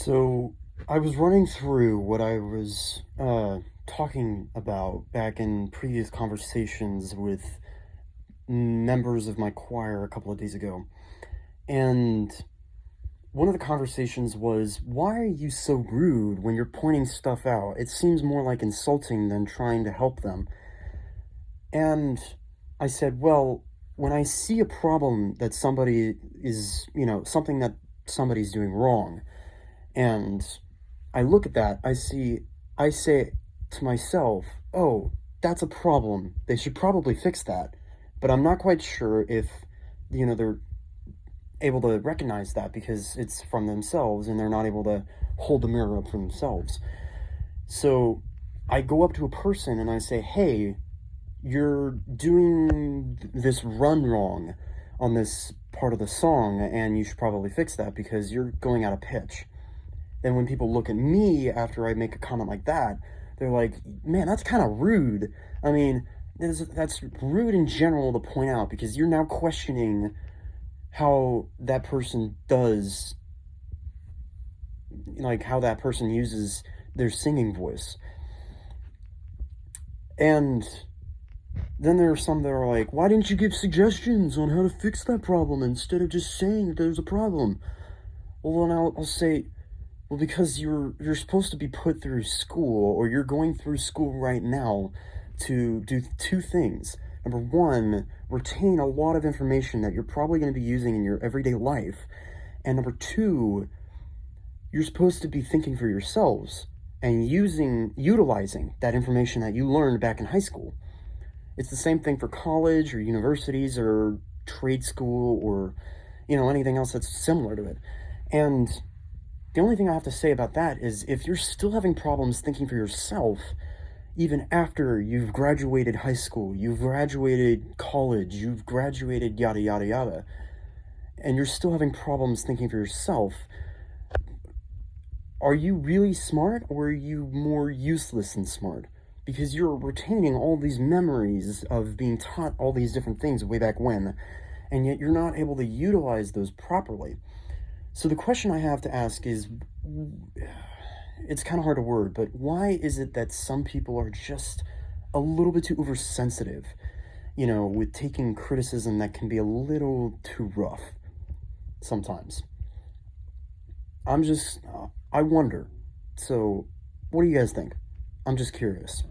So I was running through what I was talking about back in previous conversations with members of my choir a couple of days ago. And one of the conversations was, why are you so rude when you're pointing stuff out? It seems more like insulting than trying to help them. And I said, well, when I see a problem that somebody is, something that somebody's doing wrong, and I look at that, I say to myself, oh, that's a problem. They should probably fix that. But I'm not quite sure if, they're able to recognize that because it's from themselves and they're not able to hold the mirror up for themselves. So I go up to a person and I say, hey, you're doing this run wrong on this part of the song and you should probably fix that because you're going out of pitch. Then when people look at me after I make a comment like that, they're like, man, that's kind of rude. I mean, that's rude in general to point out because you're now questioning how that person does, like how that person uses their singing voice. And then there are some that are like, why didn't you give suggestions on how to fix that problem instead of just saying that there's a problem? Well, then I'll say, well, because you're supposed to be put through school, or you're going through school right now to do two things. Number one, retain a lot of information that you're probably going to be using in your everyday life. And number two, you're supposed to be thinking for yourselves and utilizing that information that you learned back in high school. It's the same thing for college or universities or trade school or, anything else that's similar to it. And the only thing I have to say about that is if you're still having problems thinking for yourself, even after you've graduated high school, you've graduated college, you've graduated yada, yada, yada, and you're still having problems thinking for yourself, are you really smart or are you more useless than smart? Because you're retaining all these memories of being taught all these different things way back when, and yet you're not able to utilize those properly. So the question I have to ask is, it's kind of hard to word, but why is it that some people are just a little bit too oversensitive, with taking criticism that can be a little too rough sometimes? I wonder. So, what do you guys think? I'm just curious.